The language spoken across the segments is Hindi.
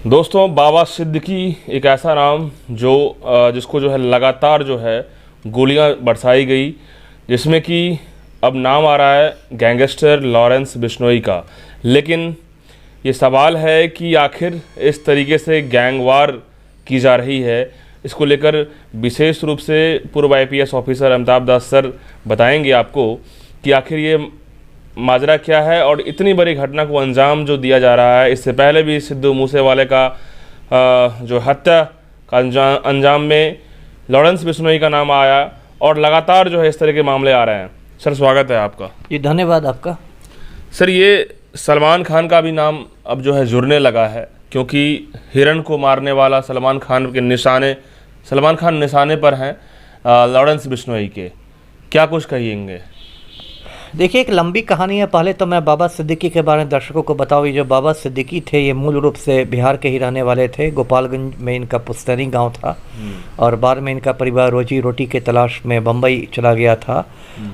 दोस्तों, बाबा सिद्दीकी एक ऐसा नाम जिसको जो है लगातार जो है गोलियां बरसाई गई, जिसमें कि अब नाम आ रहा है गैंगस्टर लॉरेंस बिश्नोई का। लेकिन ये सवाल है कि आखिर इस तरीके से गैंगवार की जा रही है, इसको लेकर विशेष रूप से पूर्व आईपीएस ऑफिसर अमिताभ दास सर बताएंगे आपको कि आखिर ये माजरा क्या है और इतनी बड़ी घटना को अंजाम जो दिया जा रहा है। इससे पहले भी सिद्धू मूसेवाले का जो हत्या का अंजाम में लॉरेंस बिश्नोई का नाम आया और लगातार जो है इस तरह के मामले आ रहे हैं। सर, स्वागत है आपका। जी, धन्यवाद आपका। सर, ये सलमान खान का भी नाम अब जो है जुड़ने लगा है, क्योंकि हिरण को मारने वाला सलमान खान निशाने पर हैं लॉरेंस बिश्नोई के। क्या कुछ कहिएंगे? देखिए, एक लंबी कहानी है। पहले तो मैं बाबा सिद्दीकी के बारे में दर्शकों को बताऊँ। ये जो बाबा सिद्दीकी थे, ये मूल रूप से बिहार के ही रहने वाले थे। गोपालगंज में इनका पुश्तैनी गांव था और बाद में इनका परिवार रोजी रोटी के तलाश में बम्बई चला गया था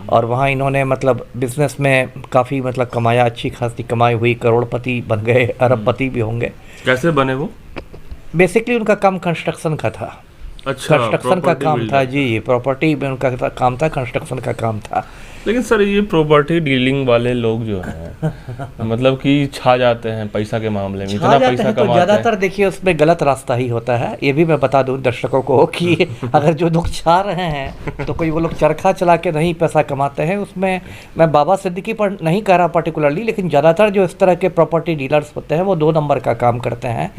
और वहाँ इन्होंने बिज़नेस में काफ़ी कमाया, अच्छी खासी कमाई हुई, करोड़पति बन गए, अरबपति भी होंगे। कैसे बने वो? बेसिकली उनका काम कंस्ट्रक्शन का था। अच्छा, कंस्ट्रक्शन का काम था जी, प्रॉपर्टी में उनका काम था, कंस्ट्रक्शन का काम था। लेकिन सर, ये प्रॉपर्टी डीलिंग वाले लोग जो हैं मतलब कि छा जाते हैं पैसा के मामले में, इतना पैसा कमाते हैं। ज़्यादातर देखिए उसमें गलत रास्ता ही होता है। ये भी मैं बता दूं दर्शकों को कि अगर जो लोग छा रहे हैं तो कोई वो लोग चरखा चला के नहीं पैसा कमाते हैं। उसमें मैं बाबा सिद्दीकी पर नहीं कह रहा पर्टिकुलरली, लेकिन ज़्यादातर जो इस तरह के प्रॉपर्टी डीलर्स होते हैं वो 2 नंबर का काम करते हैं।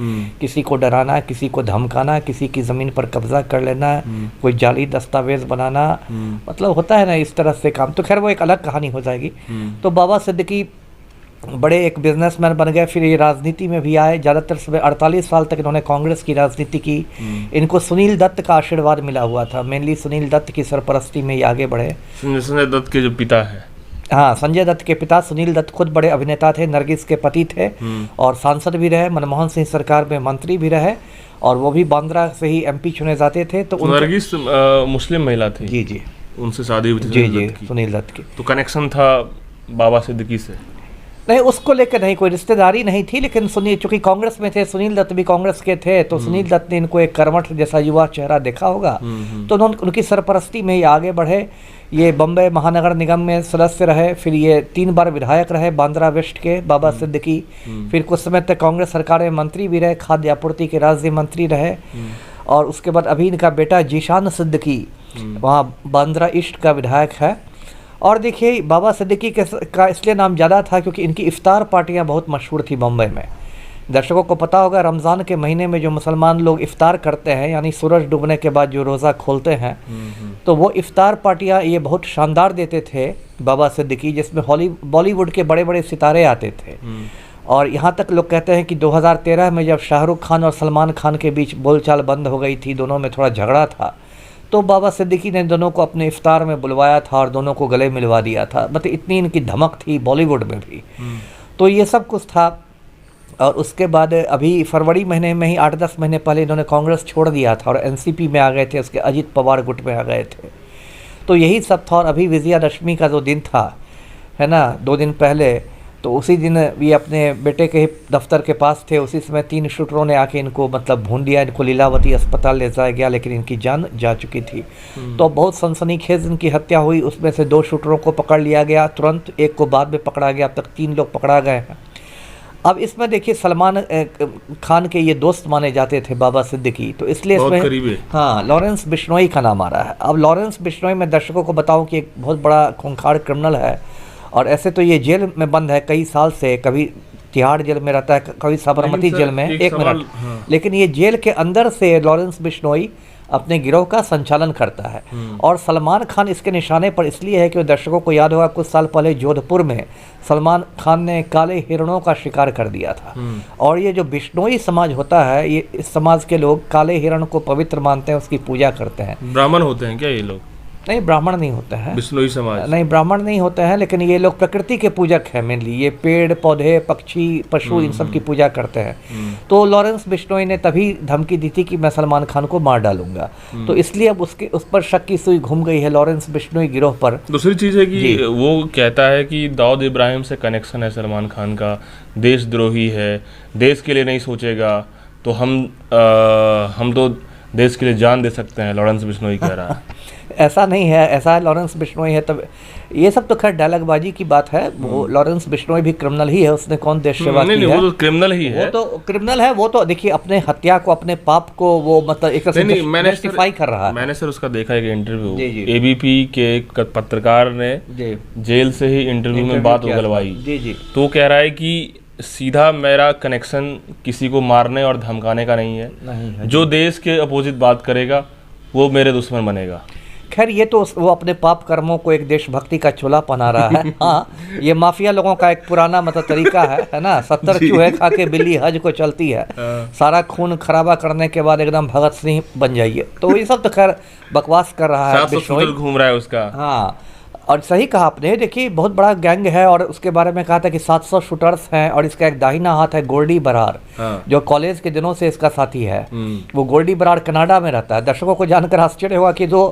किसी को डराना, किसी को धमकाना, किसी की ज़मीन पर कब्जा कर लेना, कोई जाली दस्तावेज बनाना, होता है ना इस तरह से काम। तो खैर वो एक अलग कहानी हो जाएगी। तो बाबा सिद्दीकी बड़े एक बिजनेसमैन बन गए, फिर ये राजनीति में भी आए। ज़्यादातर समय 48 साल तक इन्होंने कांग्रेस की राजनीति की। इनको सुनील दत्त का आशीर्वाद मिला हुआ था, मेनली सुनील दत्त की सरपरस्ती में ये आगे बढ़े। संजय दत्त के जो पिता है, हाँ, संजय दत्त के पिता सुनील दत्त खुद बड़े अभिनेता थे, नरगिस के पति थे और सांसद भी रहे, मनमोहन सिंह सरकार में मंत्री भी रहे और वो भी बांद्रा से ही एमपी चुने जाते थे। तो नरगिस मुस्लिम महिला थी। जी जी, उनसे शादी हुई थी जी, सुनील दत्त की। तो कनेक्शन था बाबा सिद्दीकी से? नहीं, उसको लेकर नहीं, कोई रिश्तेदारी नहीं थी। लेकिन चूंकि कांग्रेस में थे, सुनील दत्त भी कांग्रेस के थे, तो सुनील दत्त ने इनको एक कर्मठ जैसा युवा चेहरा देखा होगा, तो उन्होंने उनकी सरपरस्ती में ये आगे बढ़े। ये बम्बई महानगर निगम में सदस्य रहे, फिर ये 3 बार विधायक रहे बांद्रा वेस्ट के बाबा सिद्दीकी। फिर कुछ समय तक कांग्रेस सरकार में मंत्री भी रहे, खाद्य आपूर्ति के राज्य मंत्री रहे। और उसके बाद अभी इनका बेटा जीशान सिद्दीकी वहाँ बांद्रा ईस्ट का विधायक है। और देखिए, बाबा सिद्दीकी का इसलिए नाम ज़्यादा था क्योंकि इनकी इफ्तार पार्टियाँ बहुत मशहूर थी बम्बई में। दर्शकों को पता होगा, रमज़ान के महीने में जो मुसलमान लोग इफ्तार करते हैं, यानी सूरज डूबने के बाद जो रोज़ा खोलते हैं, तो वो इफ्तार पार्टियाँ ये बहुत शानदार देते थे बाबा सिद्दीकी, जिसमें बॉलीवुड के बड़े बड़े सितारे आते थे। और यहाँ तक लोग कहते हैं कि 2013 में जब शाहरुख खान और सलमान खान के बीच बोलचाल बंद हो गई थी, दोनों में थोड़ा झगड़ा था, तो बाबा सिद्दीकी ने दोनों को अपने इफ्तार में बुलवाया था और दोनों को गले मिलवा दिया था। इतनी इनकी धमक थी बॉलीवुड में भी। तो ये सब कुछ था। और उसके बाद अभी फरवरी महीने में ही 8-10 महीने पहले इन्होंने कांग्रेस छोड़ दिया था और एनसीपी में आ गए थे, उसके अजित पवार गुट में आ गए थे। तो यही सब था। और अभी विजयादशमी का जो दिन था, है ना, 2 दिन पहले, तो उसी दिन ये अपने बेटे के दफ्तर के पास थे। उसी समय 3 शूटरों ने आके इनको भून दिया। इनको लीलावती अस्पताल ले जाया गया, लेकिन इनकी जान जा चुकी थी। तो बहुत सनसनीखेज इनकी हत्या हुई। उसमें से 2 शूटरों को पकड़ लिया गया तुरंत, एक को बाद में पकड़ा गया। अब तक 3 लोग पकड़ा गए हैं। अब इसमें देखिए, सलमान खान के ये दोस्त माने जाते थे बाबा सिद्दीकी, तो इसलिए इसमें हाँ लॉरेंस बिश्नोई का नाम आ रहा है। अब लॉरेंस बिश्नोई, मैं दर्शकों को बताऊं कि एक बहुत बड़ा खूंखार क्रिमिनल है। और ऐसे तो ये जेल में बंद है कई साल से, कभी तिहाड़ जेल में रहता है, कभी साबरमती जेल में। एक मिनट, हाँ। लेकिन ये जेल के अंदर से लॉरेंस बिश्नोई अपने गिरोह का संचालन करता है। और सलमान खान इसके निशाने पर इसलिए है कि दर्शकों को याद होगा, कुछ साल पहले जोधपुर में सलमान खान ने काले हिरणों का शिकार कर दिया था। और ये जो बिश्नोई समाज होता है, ये इस समाज के लोग काले हिरण को पवित्र मानते हैं, उसकी पूजा करते हैं। ब्राह्मण होते हैं क्या ये लोग? नहीं, ब्राह्मण नहीं होते हैं, बिश्नोई समाज नहीं, ब्राह्मण नहीं होते हैं। लेकिन ये लोग प्रकृति के पूजक हैं मेनली। ये पेड़ पौधे, पक्षी, पशु, इन सब की पूजा करते हैं। तो लॉरेंस बिश्नोई ने तभी धमकी दी थी कि मैं सलमान खान को मार डालूंगा। तो इसलिए अब उस पर शक की सुई घूम गई है लॉरेंस बिश्नोई गिरोह पर। दूसरी चीज़ है कि वो कहता है कि दाऊद इब्राहिम से कनेक्शन है सलमान खान का, देशद्रोही है, देश के लिए नहीं सोचेगा, तो हम तो देश के लिए जान दे सकते हैं, लॉरेंस बिश्नोई कह रहा है। ऐसा नहीं है, ऐसा है लॉरेंस बिश्नोई है तब ये सब तो खैर डायलॉगबाजी की बात है। वो लॉरेंस बिश्नोई भी क्रिमिनल ही है, उसने कौन देश सेवा की है? वो तो क्रिमिनल ही है, वो तो क्रिमिनल है। वो तो देखिए अपने हत्या को, अपने पाप को वो मतलब एक तरह से जस्टिफाई कर रहा है। मैंने सर उसका देखा एक इंटरव्यू, एबीपी के एक पत्रकार ने जेल से ही इंटरव्यू में बात उगलवाई। तो कह रहा है कि सीधा मेरा कनेक्शन किसी को मारने और धमकाने का नहीं है, जो देश के अपोजिट बात करेगा वो मेरे दुश्मन बनेगा। खैर ये तो वो अपने पाप कर्मों को एक देशभक्ति का चोला पहना रहा है। हाँ, ये माफिया लोगों का एक पुराना मतलब तरीका है ना, 70 चूहे खा के बिल्ली हज को चलती है। सारा खून खराबा करने के बाद एकदम भगत सिंह बन जाइए। तो ये सब तो खैर बकवास कर रहा है, घूम रहा है उसका। हाँ, और सही कहा आपने। देखिए बहुत बड़ा गैंग है और उसके बारे में कहा था कि 700 शूटर्स हैं और इसका एक दाहिना हाथ है गोल्डी बरार, जो कॉलेज के दिनों से इसका साथी है। वो गोल्डी बरार कनाडा में रहता है। दर्शकों को जानकर आश्चर्य हुआ कि जो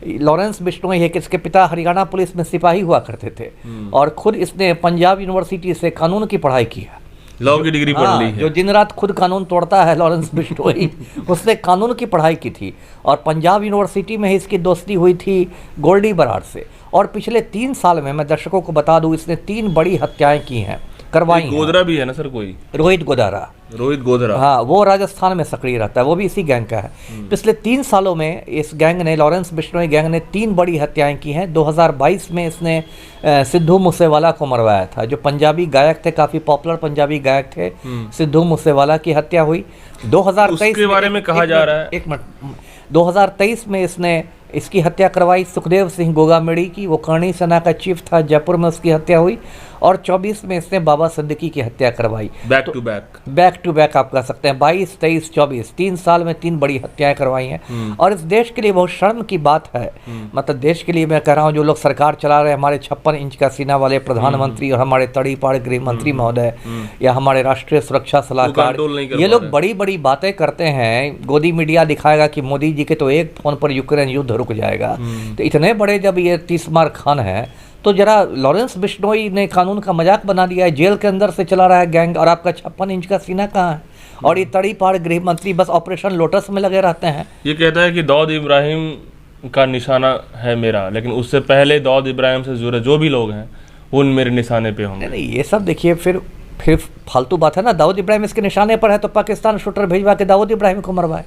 लॉरेंस बिश्नोई है कि इसके पिता हरियाणा पुलिस में सिपाही हुआ करते थे और खुद इसने पंजाब यूनिवर्सिटी से कानून की पढ़ाई की है, लॉ की डिग्री पढ़ ली है। जो दिन रात खुद कानून तोड़ता है लॉरेंस बिश्नोई, उसने कानून की पढ़ाई की थी और पंजाब यूनिवर्सिटी में ही इसकी दोस्ती हुई थी गोल्डी बरार से। और पिछले 3 साल में मैं दर्शकों को बता दूं इसने 3 बड़ी हत्याएं की हैं, करवाई। गोधरा भी है ना सर कोई, रोहित गोधरा, हाँ, वो राजस्थान में सक्रिय रहता है, वो भी इसी गैंग का है। पिछले 3 सालों में इस गैंग ने, लॉरेंस बिश्नोई गैंग ने 3 बड़ी हत्याएं की हैं। 2022 में इसने सिद्धू मूसेवाला को मरवाया था, जो पंजाबी गायक थे, काफी पॉपुलर पंजाबी गायक थे। सिद्धू मूसेवाला की हत्या हुई 2023 के बारे में कहा जा रहा है। एक मिनट, 2023 में इसने इसकी हत्या करवाई सुखदेव सिंह गोगामेड़ी की, वो करणी सेना का चीफ था, जयपुर में उसकी हत्या हुई। और 24 में इसने बाबा सिद्दीकी की हत्या करवाई। बैक टू बैक आप कह सकते हैं, 22, 23, 24 3 साल में 3 बड़ी हत्याएं करवाई हैं। और इस देश के लिए बहुत शर्म की बात है, मतलब देश के लिए मैं कह रहा हूँ, जो लोग सरकार चला रहे हैं, हमारे 56 इंच का सीना वाले प्रधानमंत्री और हमारे तड़ीपाड़ गृह मंत्री महोदय या हमारे राष्ट्रीय सुरक्षा सलाहकार, ये लोग बड़ी बड़ी बातें करते हैं। गोदी मीडिया दिखाएगा कि मोदी जी के तो एक फोन पर यूक्रेन युद्ध रुक जाएगा। तो इतने बड़े जब ये तीसमार खान है, तो जरा लॉरेंस बिश्नोई ने कानून का मजाक बना दिया है, जेल के अंदर से चला रहा है गैंग, और आपका 56 इंच का सीना कहाँ है? और ये तड़ीपाड़ गृह मंत्री बस ऑपरेशन लोटस में लगे रहते हैं। ये कहता है कि दाऊद इब्राहिम का निशाना है मेरा, लेकिन उससे पहले दाऊद इब्राहिम से जुड़े जो भी लोग हैं वो मेरे निशाने पे होंगे। नहीं, ये सब देखिए फिर फालतू बात है ना। दाऊद इब्राहिम इसके निशाने पर है तो पाकिस्तान शूटर भेजवा के दाऊद इब्राहिम को मरवाए,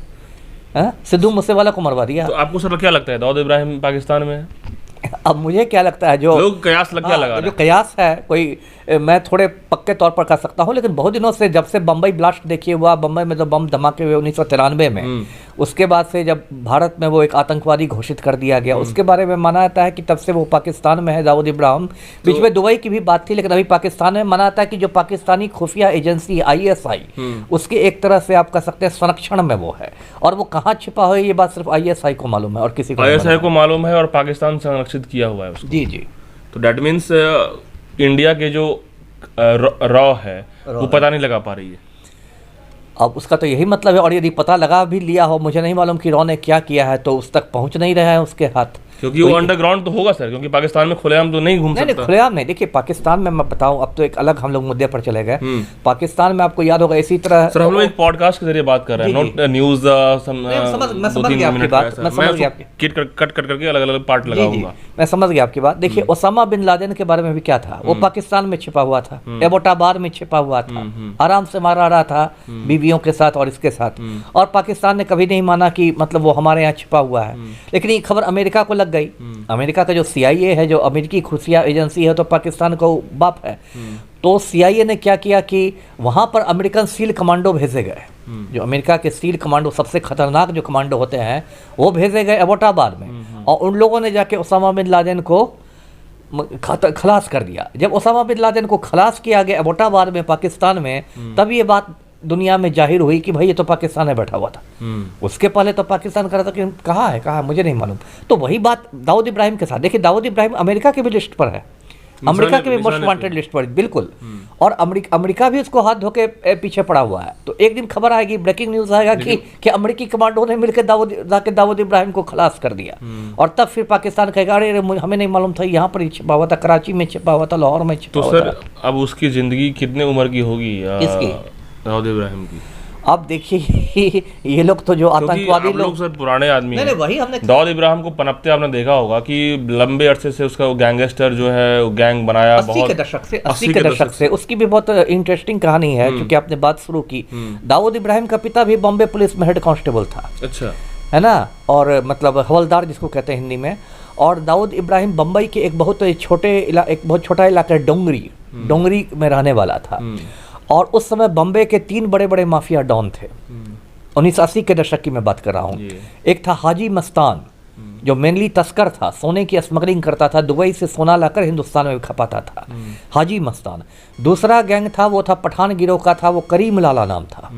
सिद्धू मूसेवाला को मरवा दिया। तो आपको सर क्या लगता है, दाऊद इब्राहिम पाकिस्तान में है? अब मुझे क्या लगता है, जो लोग कयास लगा रहे हैं, जो कयास है, कोई मैं थोड़े पक्के तौर पर कह सकता हूँ, लेकिन बहुत दिनों से जब से बम्बई ब्लास्ट देखिए हुआ, बम्बई में जो बम धमाके हुए 1993 में, उसके बाद से जब भारत में वो एक आतंकवादी घोषित कर दिया गया, उसके बारे में माना जाता है कि तब से वो पाकिस्तान में है दाऊद इब्राहिम। बीच में दुबई की भी बात थी, लेकिन अभी पाकिस्तान में माना जाता है कि जो पाकिस्तानी खुफिया एजेंसी ISI, उसके एक तरह से आप कह सकते हैं संरक्षण में वो है। और वो कहाँ छिपा हुआ है ये बात सिर्फ ISI को मालूम है और किसी को ISI को मालूम है, और पाकिस्तान संरक्षित किया हुआ है उसको। जी। तो दैट मीन्स इंडिया के जो रॉ है वो पता नहीं लगा पा रही है। अब उसका तो यही मतलब है, और यदि पता लगा भी लिया हो, मुझे नहीं मालूम कि रॉ ने क्या किया है, तो उस तक पहुंच नहीं रहा है उसके हाथ, क्योंकि वो अंडरग्राउंड तो होगा सर, क्योंकि पाकिस्तान में खुलेआम तो नहीं घूम सकता। नहीं, खुलेआम नहीं। देखिए पाकिस्तान में मैं बताऊं, अब तो एक अलग हम लोग मुद्दे पर चले गए। पाकिस्तान में आपको याद होगा इसी तरह सर, हम लोग एक पॉडकास्ट के जरिए बात कर रहे हैं, नॉट न्यूज़। मैं समझ गया आपकी बात, कट करके अलग अलग पार्ट लगाऊंगा। मैं समझ गया आपकी बात। देखिए ओसामा बिन लादेन के बारे में भी क्या था, वो पाकिस्तान में छिपा हुआ था, एबोटाबाद में छिपा हुआ था, आराम से मारा रहा था बीवियों के साथ और इसके साथ, और पाकिस्तान ने कभी नहीं माना कि मतलब वो हमारे यहाँ छिपा हुआ है। लेकिन ये खबर अमेरिका को लग गई। अमेरिका का जो CIA है, जो अमेरिकी खुफिया एजेंसी है, तो पाकिस्तान को बाप है। तो CIA ने क्या किया कि वहां पर अमेरिकन सील कमांडो भेजे गए, जो अमेरिका के सील कमांडो सबसे खतरनाक जो कमांडो होते हैं, वो भेजे गए एबोटाबाद में, और उन लोगों ने जाके ओसामा बिन लादेन को खलास कर दिया। जब ओसामा बिन लादेन को खलास किया गया एबोटाबाद में पाकिस्तान में, तब ये बात दुनिया में जाहिर हुई कि भाई ये तो पाकिस्तान में बैठा हुआ था। उसके पहले तो पाकिस्तान कर रहा था कि कहाँ है मुझे नहीं मालूम। तो वही बात दाऊद इब्राहिम के साथ। देखिए दाऊद इब्राहिम अमेरिका की भी लिस्ट पर है, अमेरिका के भी मोस्ट वांटेड लिस्ट पर, बिल्कुल। और अमेरिका भी उसको हाथ धोके पीछे पड़ा हुआ है। तो एक दिन खबर आएगी, ब्रेकिंग न्यूज आएगा कि अमेरिकी कमांडो ने मिलकर दाऊद इब्राहिम को खलास कर दिया, और तब फिर पाकिस्तान कहेगा अरे हमें नहीं मालूम था, यहाँ पर छिपा हुआ था, कराची में छिपा हुआ था, लाहौर में छिपा हुआ था। तो सर अब उसकी जिंदगी कितने उम्र की होगी, किसकी? दाऊद इब्राहिम की? अब देखिए ये लोग तो जो आतंकवादी लोग सर पुराने आदमी हैं। वही हमने दाऊद इब्राहिम को पनपते आपने देखा होगा कि लंबे अरसे से उसका गैंगस्टर जो है वो गैंग बनाया 80 के दशक से उसकी भी बहुत इंटरेस्टिंग कहानी है, क्योंकि आपने बात शुरू की। दाऊद इब्राहिम का पिता भी बॉम्बे पुलिस में हेड कांस्टेबल था, अच्छा है ना, और मतलब हवलदार जिसको कहते हैं हिंदी में। और दाऊद इब्राहिम बम्बई के एक बहुत छोटा इलाका डोंगरी में रहने वाला था। और उस समय बम्बे के 3 बड़े बड़े माफिया डॉन थे। 1980 के दशक की मैं बात कर रहा हूँ। एक था हाजी मस्तान, जो मेनली तस्कर था, सोने की स्मगलिंग करता था, दुबई से सोना लाकर हिंदुस्तान में खपाता था, हाजी मस्तान। दूसरा गैंग था, वो था पठान गिरोह का था, वो करीम लाला नाम था,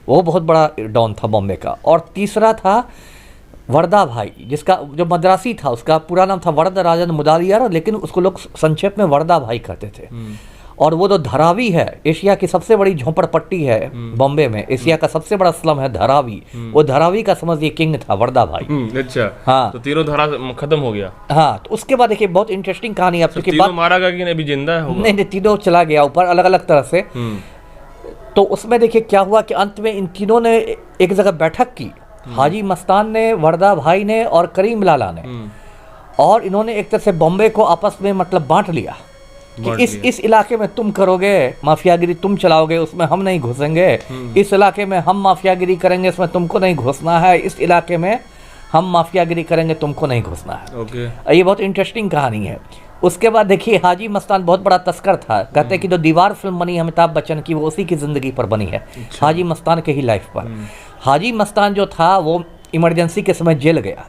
वो बहुत बड़ा डॉन था बॉम्बे का। और तीसरा था वरदा भाई, जिसका जो मद्रासी था, उसका पूरा नाम था वरद राजन मुदालियार, लेकिन उसको लोग संक्षेप में वरदा भाई कहते थे। और वो जो धारावी है, एशिया की सबसे बड़ी झोंपड़पट्टी है बॉम्बे में, एशिया का सबसे बड़ा स्लम है धारावी, वो धारावी का समझिए किंग था वरदा भाई। अच्छा, हाँ, तो तीनों धारा खत्म हो गया। हाँ, तो उसके बाद देखिए बहुत इंटरेस्टिंग कहानी है। तीनों मारा गया कि नहीं, अभी जिंदा है? नहीं, तीनों चला गया ऊपर अलग अलग तरह से। तो उसमें देखिए क्या हुआ कि अंत में इन तीनों ने एक जगह बैठक की, हाजी मस्तान ने, वरदा भाई ने और करीम लाला ने, और इन्होंने एक तरह से बॉम्बे को आपस में मतलब बांट लिया कि इस इलाके में तुम करोगे माफियागिरी, तुम चलाओगे, उसमें हम नहीं घुसेंगे। इस इलाके में हम माफियागिरी करेंगे, इसमें तुमको नहीं घुसना है। इस इलाके में हम माफियागिरी करेंगे, तुमको नहीं घुसना है। ये बहुत इंटरेस्टिंग कहानी है। उसके बाद देखिए हाजी मस्तान बहुत बड़ा तस्कर था। कहते हैं कि जो दीवार फिल्म बनी अमिताभ बच्चन की, वो उसी की जिंदगी पर बनी है, हाजी मस्तान के ही लाइफ पर। हाजी मस्तान जो था वो इमरजेंसी के समय जेल गया,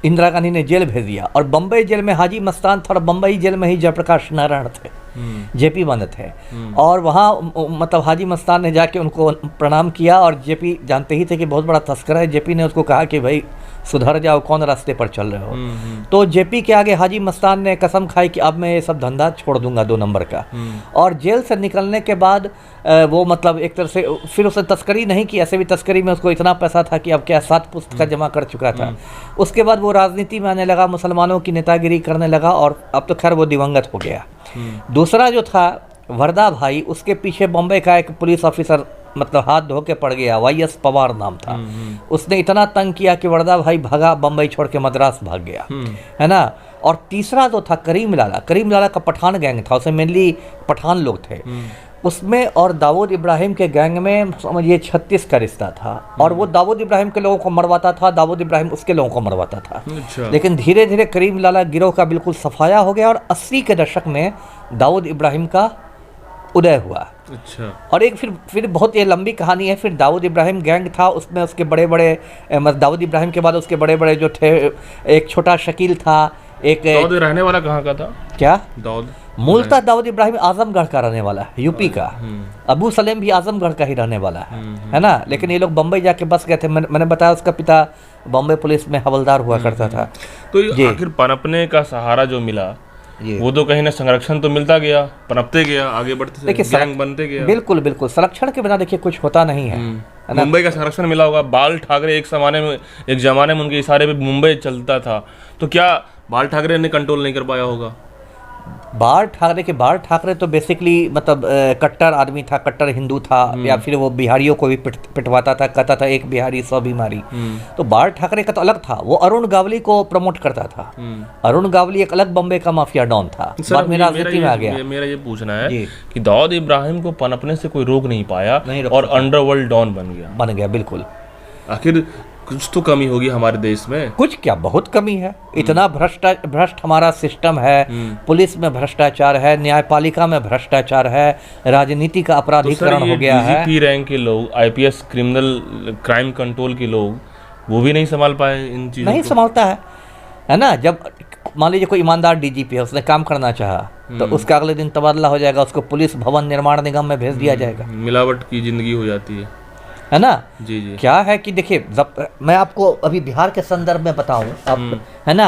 इंदिरा गांधी ने जेल भेज दिया। और बम्बई जेल में हाजी मस्तान था, और बम्बई जेल में ही जयप्रकाश नारायण थे, जेपी बंद थे। और वहाँ मतलब हाजी मस्तान ने जाके उनको प्रणाम किया, और जेपी जानते ही थे कि बहुत बड़ा तस्कर है। जेपी ने उसको कहा कि भाई सुधर जाओ, कौन रास्ते पर चल रहे हो। तो जेपी के आगे हाजी मस्तान ने कसम खाई कि अब मैं ये सब धंधा छोड़ दूंगा 2 नंबर का। और जेल से निकलने के बाद वो मतलब एक तरह से फिर उसने तस्करी नहीं की, ऐसे भी तस्करी में उसको इतना पैसा था कि अब क्या 7 पुश्त का जमा कर चुका था। उसके बाद वो राजनीति में आने लगा, मुसलमानों की नेतागिरी करने लगा, और अब तो खैर वो दिवंगत हो गया। दूसरा जो था वरदा भाई, उसके पीछे बॉम्बे का एक पुलिस ऑफिसर मतलब हाथ धो के पड़ गया, YS पवार नाम था। उसने इतना तंग किया कि वरदा भाई भागा, बम्बई छोड़ के मद्रास भाग गया, है ना। और तीसरा जो था करीम लाला का पठान गैंग था, उसमें मेनली पठान लोग थे उसमें। और दाऊद इब्राहिम के गैंग में समझिए 36 का रिश्ता था। और वो दाऊद इब्राहिम के लोगों को मरवाता था, दाऊद इब्राहिम उसके लोगों को मरवाता था। अच्छा। लेकिन धीरे धीरे करीम लाला गिरोह का बिल्कुल सफाया हो गया, और 80 के दशक में दाऊद इब्राहिम का उदय हुआ। अच्छा। और एक फिर बहुत ये लंबी कहानी है। फिर दाऊद इब्राहिम गैंग था, उसमें उसके बड़े बड़े दाऊद इब्राहिम के बाद उसके बड़े बड़े जो थे, एक छोटा शकील था, एक दाऊद रहने वाला कहाँ का था? क्या दाऊद? मूलतः दाऊद इब्राहिम आजमगढ़ का रहने वाला है, यूपी का। अबू सलेम भी आजमगढ़ का ही रहने वाला है ना। लेकिन ये लोग बम्बई जाके बस गए थे। मैंने बताया उसका पिता बॉम्बे पुलिस में हवलदार हुआ करता था। तो आखिर पनपने का सहारा जो मिला, वो तो कहीं ना संरक्षण तो मिलता गया, पनपते गया, आगे बढ़ते गैंग बनते गया। बिल्कुल बिल्कुल, संरक्षण के बिना देखिए कुछ होता नहीं है। मुंबई का संरक्षण मिला होगा। बाल ठाकरे एक जमाने में उनके इशारे पे मुंबई चलता था, तो क्या बाल ठाकरे ने कंट्रोल नहीं कर पाया होगा? बाल ठाकरे तो बेसिकली मतलब कट्टर आदमी था, कट्टर हिंदू था, या फिर वो बिहारियों को भी पिटवाता था, कहता था एक बिहारी 100 बीमारी। तो बाल ठाकरे का तो अलग था, वो अरुण गावली को प्रमोट करता था। अरुण गावली एक अलग बॉम्बे का माफिया डॉन था। बाद में राजनीति में आ गया। मेरा ये पूछना है कि दाऊद इब्राहिम को पनपने से कोई रोक नहीं पाया, और अंडरवर्ल्ड डॉन बन गया। बिल्कुल। आखिर कुछ तो कमी होगी हमारे देश में। कुछ क्या, बहुत कमी है। इतना भ्रष्ट हमारा सिस्टम है। पुलिस में भ्रष्टाचार है, न्यायपालिका में भ्रष्टाचार है, राजनीति का अपराधीकरण हो गया है। DGP रैंक के लोग, IPS क्रिमिनल क्राइम कंट्रोल के लोग, वो भी नहीं संभाल पाए इन चीजों नहीं संभालता है ना। जब मान लीजिए कोई ईमानदार DGP है, उसने काम करना चाहा, तो उसका अगले दिन तबादला हो जाएगा, उसको पुलिस भवन निर्माण निगम में भेज दिया जाएगा। मिलावट की जिंदगी हो जाती है ना। जी जी। क्या है कि देखिए, मैं आपको अभी बिहार के संदर्भ में बताऊं, अब है ना,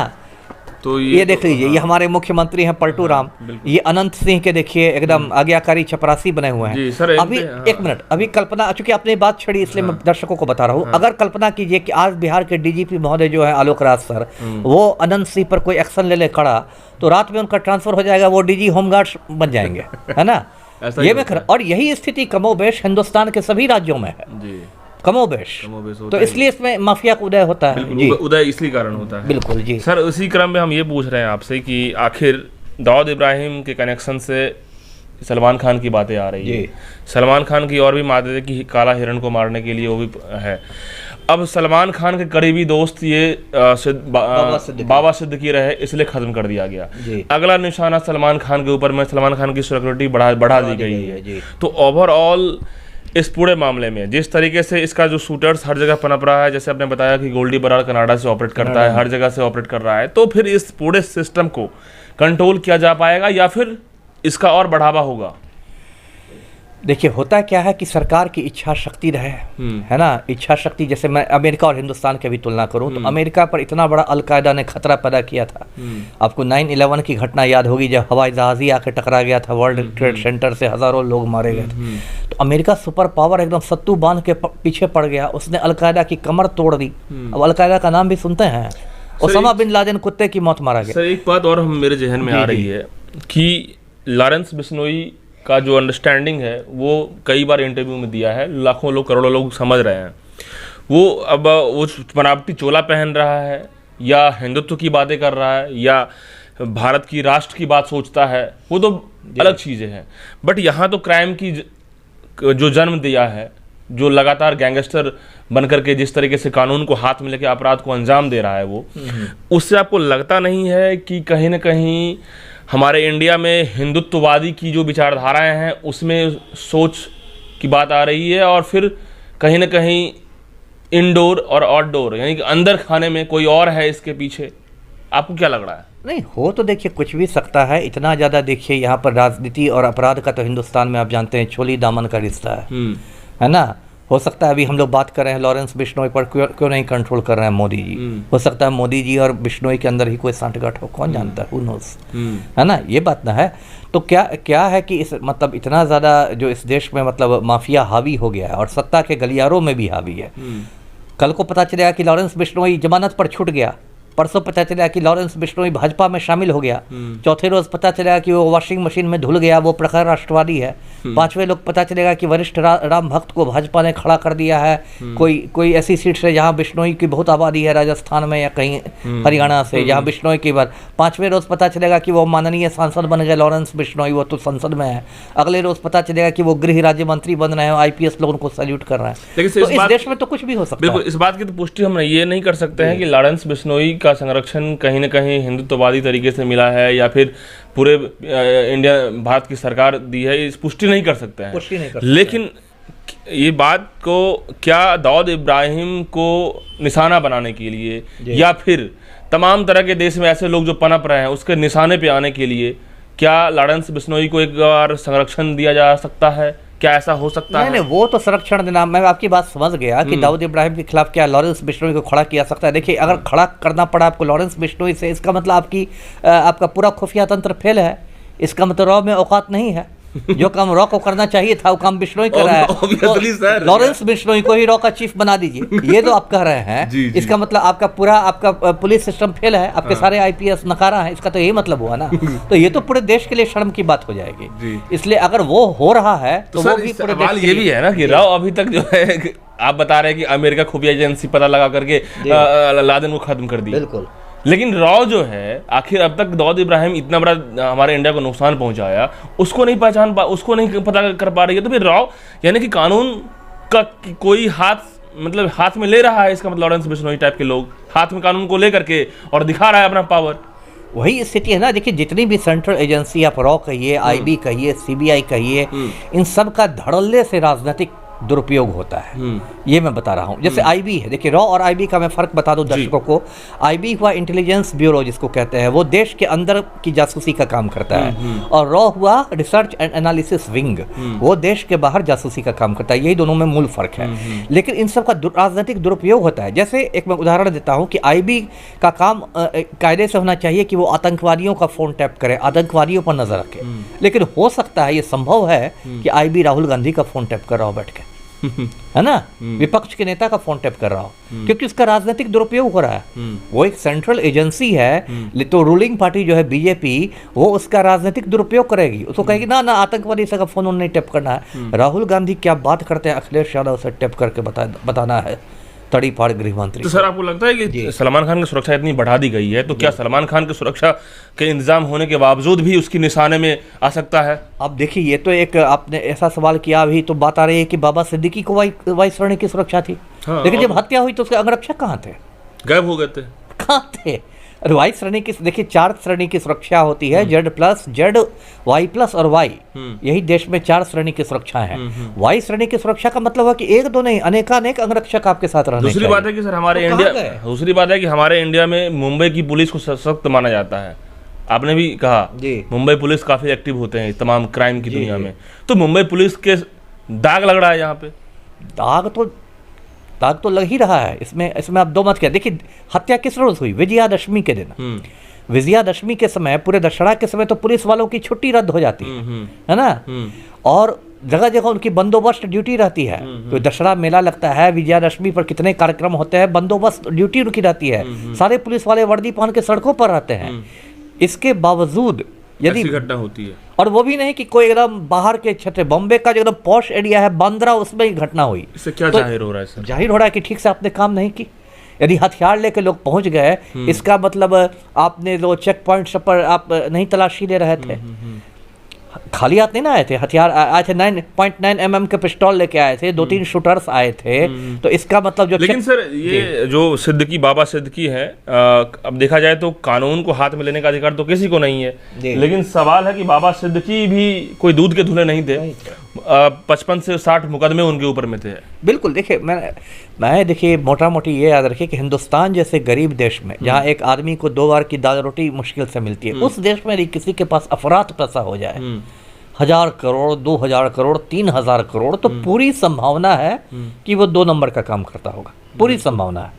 तो ये देख लीजिए, ये हमारे मुख्यमंत्री हैं पलटू राम, ये अनंत सिंह के देखिए एकदम आज्ञाकारी चपरासी बने हुए हैं। सर, अभी एक मिनट, अभी कल्पना, चूंकि आपने बात छड़ी इसलिए मैं दर्शकों को बता रहा हूँ। अगर कल्पना कीजिए कि आज बिहार के DGP महोदय जो है आलोक राज सर, वो अनंत सिंह पर कोई एक्शन ले कड़ा, तो रात में उनका ट्रांसफर हो जाएगा, वो DG होमगार्ड बन जाएंगे, है ना। ऐसा ही ये मैं होता है। और यही स्थिति कमोबेश हिंदुस्तान के सभी राज्यों में है, जी, कमोबेश। कमोबेश होता तो है। इसलिए इसमें माफिया का उदय होता है। बिल्कुल, जी उदय इसी कारण होता है। बिल्कुल जी। सर उसी क्रम में हम ये पूछ रहे हैं आपसे कि आखिर दाऊद इब्राहिम के कनेक्शन से सलमान खान की बातें आ रही है। सलमान खान की और भी मादे कि काला हिरण को मारने के लिए वो भी है। अब सलमान खान के करीबी दोस्त ये बाबा सिद्दीकी रहे, इसलिए खत्म कर दिया गया। अगला निशाना सलमान खान के ऊपर में सलमान खान की सिक्योरिटी बढ़ा दी गई है। तो ओवरऑल इस पूरे मामले में जिस तरीके से इसका जो शूटर्स हर जगह पनप रहा है, जैसे आपने बताया कि गोल्डी बराड़ कनाडा से ऑपरेट करता है, हर जगह से ऑपरेट कर रहा है, तो फिर इस पूरे सिस्टम को कंट्रोल किया जा पाएगा या फिर इसका और बढ़ावा होगा? देखिए होता क्या है कि सरकार की इच्छा शक्ति रहे, है ना, इच्छा शक्ति। जैसे मैं अमेरिका और हिंदुस्तान की भी तुलना करूं तो अमेरिका पर इतना बड़ा अलकायदा ने खतरा पैदा किया था। आपको 9/11 की घटना याद होगी, जब हवाई जहाज ही आके टकरा गया था वर्ल्ड ट्रेड सेंटर से, हजारों लोग मारे गए थे। तो अमेरिका सुपर पावर एकदम सत्तू बांध के पीछे पड़ गया, उसने अलकायदा की कमर तोड़ दी। अब अलकायदा का नाम भी सुनते हैं, ओसामा बिन लादेन कुत्ते की मौत मारा गया। सर एक बात और मेरे जहन में आ रही है कि लॉरेंस बिश्नोई का जो अंडरस्टैंडिंग है वो कई बार इंटरव्यू में दिया है, लाखों लोग करोड़ों लोग समझ रहे हैं। वो अब वो बनावटी चोला पहन रहा है या हिंदुत्व की बातें कर रहा है या भारत की राष्ट्र की बात सोचता है, वो तो अलग चीज़ें हैं। बट यहाँ तो क्राइम की जो जन्म दिया है, जो लगातार गैंगस्टर बनकर के जिस तरीके से कानून को हाथ में लेके अपराध को अंजाम दे रहा है, वो उससे आपको लगता नहीं है कि कहीं ना कहीं हमारे इंडिया में हिंदुत्ववादी की जो विचारधाराएं हैं उसमें सोच की बात आ रही है, और फिर कहीं ना कहीं इनडोर और आउटडोर यानी कि अंदर खाने में कोई और है इसके पीछे? आपको क्या लग रहा है? नहीं हो तो देखिए कुछ भी सकता है, इतना ज़्यादा देखिए यहाँ पर राजनीति और अपराध का तो हिंदुस्तान में आप जानते हैं छोली दामन का रिश्ता है ना। हो सकता है अभी हम लोग बात कर रहे हैं लॉरेंस बिश्नोई पर, क्यों नहीं कंट्रोल कर रहे हैं मोदी जी। हो सकता है मोदी जी और बिश्नोई के अंदर ही कोई सांठगांठ हो, कौन जानता है, हु नोस, है ना। ये बात ना है। तो क्या है कि इस मतलब इतना ज़्यादा जो इस देश में मतलब माफिया हावी हो गया है और सत्ता के गलियारों में भी हावी है। कल को पता चलेगा कि लॉरेंस बिश्नोई जमानत पर छूट गया, परसों पता चला कि लॉरेंस बिश्नोई भाजपा में शामिल हो गया, चौथे रोज पता चला कि वो वॉशिंग मशीन में धुल गया, वो प्रखर राष्ट्रवादी है, पांचवें लोग पता चलेगा कि वरिष्ठ राम भक्त को भाजपा ने खड़ा कर दिया है कोई ऐसी सीट से जहां बिश्नोई की बहुत आबादी है, राजस्थान में या कहीं हरियाणा से जहां बिश्नोई की बात। पांचवें रोज पता चलेगा कि वो माननीय सांसद बन गए लॉरेंस बिश्नोई, वो तो संसद में है। अगले रोज पता चलेगा कि वो गृह राज्य मंत्री बन रहे हैं, IPS लोग उनको सैल्यूट कर रहे हैं। लेकिन तो इस देश में तो कुछ भी हो सकता है। बिल्कुल, इस बात की तो पुष्टि हम ये नहीं कर सकते हैं कि लॉरेंस बिश्नोई का संरक्षण कहीं ना कहीं हिंदुत्ववादी तरीके से मिला है या फिर पूरे इंडिया भारत की सरकार दी है, इस पुष्टि नहीं कर सकते हैं। लेकिन ये बात को क्या दाऊद इब्राहिम को निशाना बनाने के लिए या फिर तमाम तरह के देश में ऐसे लोग जो पनप रहे हैं उसके निशाने पे आने के लिए क्या लॉरेंस बिश्नोई को एक बार संरक्षण दिया जा सकता है? क्या ऐसा हो सकता है? नहीं, वो तो संरक्षण देना, मैं आपकी बात समझ गया कि दाऊद इब्राहिम के खिलाफ क्या लॉरेंस बिश्नोई को खड़ा किया सकता है। देखिए अगर खड़ा करना पड़ा आपको लॉरेंस बिश्नोई से, इसका मतलब आपका पूरा खुफिया तंत्र फेल है। इसका मतलब रॉ में औकात नहीं है। जो काम रॉ को करना चाहिए था वो काम बिश्नोई कर रहा है। लॉरेंस बिश्नोई को ही रॉ का चीफ बना दीजिए, ये तो आप कह रहे हैं। इसका मतलब आपका पुलिस सिस्टम फेल है, आपके सारे IPS नकारा है, इसका तो यही मतलब हुआ ना। तो ये तो पूरे देश के लिए शर्म की बात हो जाएगी। इसलिए अगर वो हो रहा है तो वो भी पूरे देश ये भी है ना कि राव अभी तक जो है आप बता रहे हैं कि अमेरिका खुफिया एजेंसी पता लगा करके लादेन को खत्म कर दी। बिल्कुल, लेकिन रॉ जो है आखिर अब तक दाऊद इब्राहिम इतना बड़ा हमारे इंडिया को नुकसान पहुंचाया, उसको नहीं पता कर पा रही है। तो फिर रॉ यानी कि कानून का कोई हाथ में ले रहा है, इसका मतलब लॉरेंस बिश्नोई टाइप के लोग हाथ में कानून को लेकर के और दिखा रहा है अपना पावर। वही स्थिति है ना। देखिए जितनी भी सेंट्रल एजेंसी, आप रॉ कहिए, IB कहिए, CBI कहिए, इन सब का धड़ल्ले से राजनीतिक दुरुपयोग होता है। ये मैं बता रहा हूँ। जैसे IB है, देखिए रॉ और IB का मैं फर्क बता दूं दर्शकों को। IB हुआ इंटेलिजेंस ब्यूरो जिसको कहते हैं, वो देश के अंदर की जासूसी का काम करता है, और रॉ हुआ रिसर्च एंड एनालिसिस विंग, वो देश के बाहर जासूसी का काम करता है। यही दोनों में मूल फर्क है। लेकिन इन सब का राजनीतिक दुरुपयोग होता है। जैसे एक मैं उदाहरण देता हूँ कि IB का काम कायदे से होना चाहिए कि वो आतंकवादियों का फोन टैप करे, आतंकवादियों पर नजर रखे। लेकिन हो सकता है, ये संभव है कि IB राहुल गांधी का फोन टैप कर रहा हो बैठ के। है ना, विपक्ष के नेता का फोन टैप कर रहा हो, क्योंकि उसका राजनीतिक दुरुपयोग हो रहा है। वो एक सेंट्रल एजेंसी है, तो रूलिंग पार्टी जो है बीजेपी, वो उसका राजनीतिक दुरुपयोग करेगी, उसको कहेगी ना ना आतंकवादी से का फोन नहीं टैप करना है। राहुल गांधी क्या बात करते हैं, अखिलेश यादव से टैप करके बताना है तड़ी फाड़ गृह मंत्री। तो सर आपको लगता है कि सलमान खान की सुरक्षा इतनी बढ़ा दी गई है, तो क्या सलमान खान की सुरक्षा के इंतजाम होने के बावजूद भी उसकी निशाने में आ सकता है? अब देखिए, ये तो एक आपने ऐसा सवाल किया, अभी तो बात आ रही है कि बाबा सिद्दीकी को वाई श्रेणी की सुरक्षा थी, लेकिन जब हत्या हुई तो उसके अंगरक्षक कहाँ थे? गायब हो गए थे। कहाँ थे? और वाई श्रेणी की, देखिए 4 श्रेणी की सुरक्षा होती है, Z+, Z, Y+ और Y, यही देश में 4 श्रेणी की सुरक्षा है। वाई श्रेणी की सुरक्षा का मतलब है कि एक दो नहीं, अनेकानेक अंगरक्षक आपके साथ रहने चाहिए। दूसरी बात है कि सर हमारे इंडिया में मुंबई की पुलिस को सख्त माना जाता है। आपने भी कहा मुंबई पुलिस काफी एक्टिव होते हैं तमाम क्राइम की दुनिया में, तो मुंबई पुलिस के दाग लग रहा है यहाँ पे। दाग तो लग ही रहा है, इसमें आप दो मत क्या। देखिए, हत्या किस रोज हुई? विजयादशमी के दिन। विजयादशमी के समय, पूरे दशहरा के समय तो पुलिस वालों की छुट्टी रद्द हो जाती है ना, और जगह जगह उनकी बंदोबस्त ड्यूटी रहती है। तो दशहरा मेला लगता है, विजयादशमी पर कितने कार्यक्रम होते हैं, बंदोबस्त ड्यूटी उनकी रहती है, सारे पुलिस वाले वर्दी पहन के सड़कों पर रहते हैं। इसके बावजूद यदि घटना होती है, और वो भी नहीं कि कोई एकदम बाहर के क्षेत्र, बॉम्बे का जो एकदम पॉश एरिया है बांद्रा, उसमें ही घटना हुई, इससे क्या जाहिर हो रहा है सर? जाहिर हो रहा है कि ठीक से आपने काम नहीं की। यदि हथियार लेके लोग पहुंच गए, इसका मतलब आपने जो चेक पॉइंट सब पर आप नहीं तलाशी ले रहे थे, खाली हाथ नहीं ना आए थे, हथियार आए थे, 9.9 mm के पिस्टल लेके आए थे, 2-3 शूटर्स आए थे, तो इसका मतलब जो लेकिन सर ये जो सिद्दीकी, बाबा सिद्दीकी है, अब देखा जाए तो कानून को हाथ में लेने का अधिकार तो किसी को नहीं है, लेकिन सवाल है कि बाबा सिद्दीकी भी कोई दूध के धुले नहीं थे। 55 से 60 मुकदमे उनके ऊपर में थे। बिल्कुल, देखिए मैं देखिए मोटा मोटी ये याद रखिए कि हिंदुस्तान जैसे गरीब देश में, जहाँ एक आदमी को 2 बार की दाल रोटी मुश्किल से मिलती है, उस देश में यदि किसी के पास अफरात पैसा हो जाए, 1000 करोड़, 2000 करोड़, 3000 करोड़, तो पूरी संभावना है कि वो 2 नंबर का काम करता होगा, पूरी संभावना है।